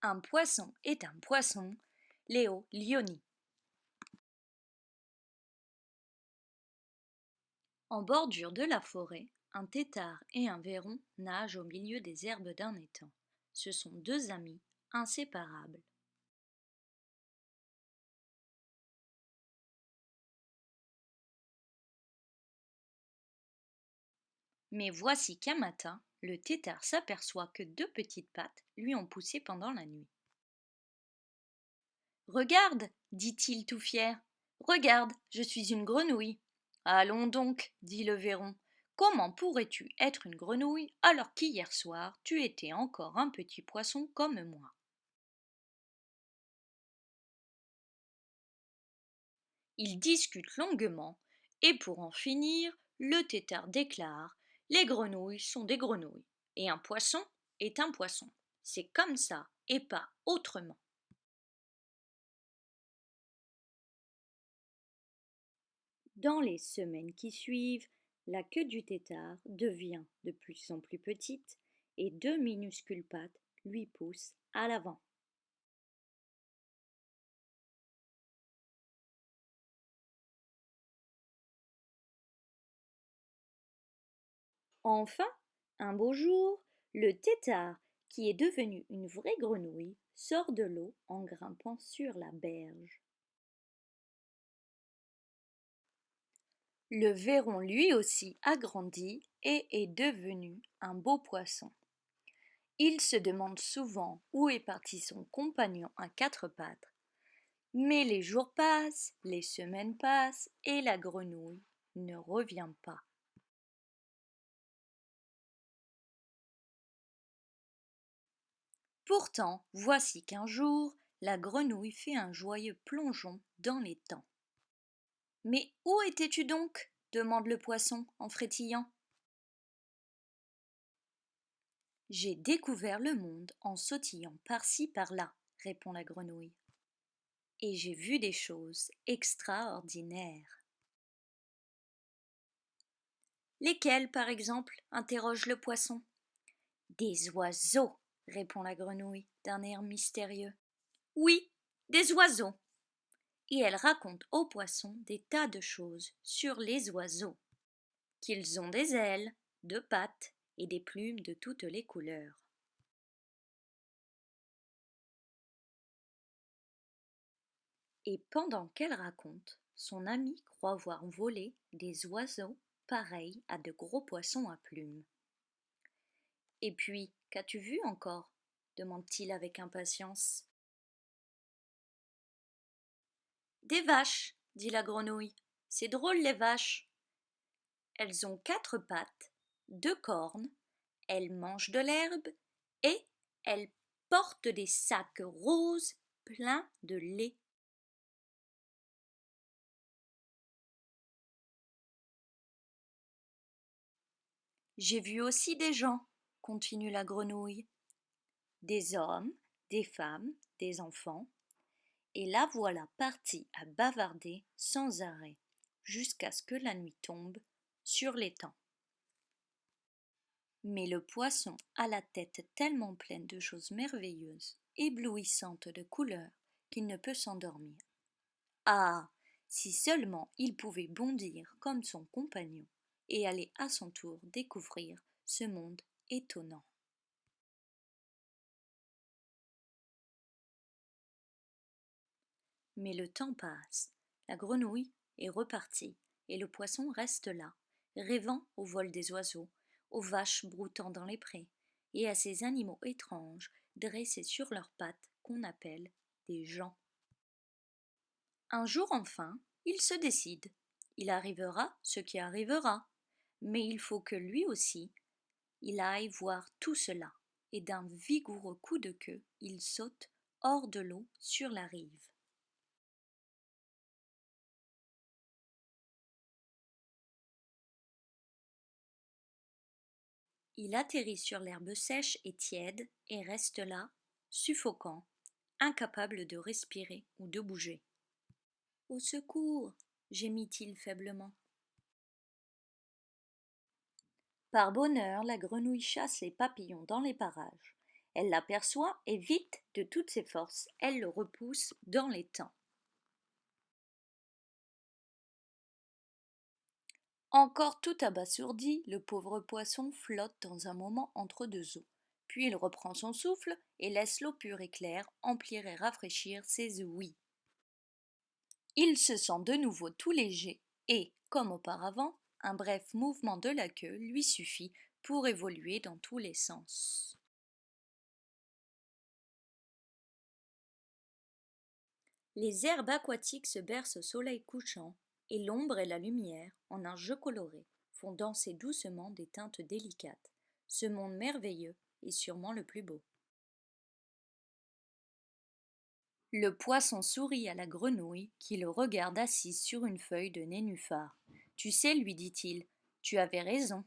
Un poisson est un poisson. Léo Lionni. En bordure de la forêt, un tétard et un véron nagent au milieu des herbes d'un étang. Ce sont deux amis inséparables. Mais voici qu'un matin, le tétard s'aperçoit que deux petites pattes lui ont poussé pendant la nuit. Regarde, dit-il tout fier. Regarde, je suis une grenouille. Allons donc, dit le Véron. Comment pourrais-tu être une grenouille alors qu'hier soir tu étais encore un petit poisson comme moi? Ils discutent longuement, et pour en finir, le tétard déclare: les grenouilles sont des grenouilles, et un poisson est un poisson. C'est comme ça, et pas autrement. Dans les semaines qui suivent, la queue du tétard devient de plus en plus petite et deux minuscules pattes lui poussent à l'avant. Enfin, un beau jour, le tétard, qui est devenu une vraie grenouille, sort de l'eau en grimpant sur la berge. Le Véron lui aussi a grandi et est devenu un beau poisson. Il se demande souvent où est parti son compagnon à quatre pattes. Mais les jours passent, les semaines passent et la grenouille ne revient pas. Pourtant, voici qu'un jour, la grenouille fait un joyeux plongeon dans l'étang. Mais où étais-tu donc? Demande le poisson en frétillant. J'ai découvert le monde en sautillant par-ci par-là, répond la grenouille. Et j'ai vu des choses extraordinaires. Lesquelles, par exemple? Interroge le poisson. Des oiseaux, répond la grenouille d'un air mystérieux. Oui, des oiseaux. Et elle raconte au poisson des tas de choses sur les oiseaux. Qu'ils ont des ailes, deux pattes et des plumes de toutes les couleurs. Et pendant qu'elle raconte, son ami croit voir voler des oiseaux pareils à de gros poissons à plumes. Et puis, qu'as-tu vu encore? Demande-t-il avec impatience. Des vaches, dit la grenouille. C'est drôle les vaches. Elles ont quatre pattes, deux cornes, elles mangent de l'herbe et elles portent des sacs roses pleins de lait. J'ai vu aussi des gens, continue la grenouille, des hommes, des femmes, des enfants, et la voilà partie à bavarder sans arrêt, jusqu'à ce que la nuit tombe sur l'étang. Mais le poisson a la tête tellement pleine de choses merveilleuses, éblouissantes de couleurs, qu'il ne peut s'endormir. Ah, si seulement il pouvait bondir comme son compagnon et aller à son tour découvrir ce monde étonnant. Mais le temps passe, la grenouille est repartie et le poisson reste là, rêvant au vol des oiseaux, aux vaches broutant dans les prés et à ces animaux étranges dressés sur leurs pattes qu'on appelle des gens. Un jour enfin, il se décide. Il arrivera ce qui arrivera, mais il faut que lui aussi, il aille voir tout cela, et d'un vigoureux coup de queue, il saute hors de l'eau sur la rive. Il atterrit sur l'herbe sèche et tiède et reste là, suffocant, incapable de respirer ou de bouger. Au secours, gémit-il faiblement. Par bonheur, la grenouille chasse les papillons dans les parages. Elle l'aperçoit et vite, de toutes ses forces, elle le repousse dans l'étang. Encore tout abasourdi, le pauvre poisson flotte dans un moment entre deux eaux. Puis il reprend son souffle et laisse l'eau pure et claire emplir et rafraîchir ses ouïes. Il se sent de nouveau tout léger et, comme auparavant, un bref mouvement de la queue lui suffit pour évoluer dans tous les sens. Les herbes aquatiques se bercent au soleil couchant, et l'ombre et la lumière, en un jeu coloré, font danser doucement des teintes délicates. Ce monde merveilleux est sûrement le plus beau. Le poisson sourit à la grenouille qui le regarde assise sur une feuille de nénuphar. Tu sais, lui dit-il, tu avais raison.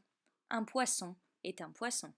Un poisson est un poisson.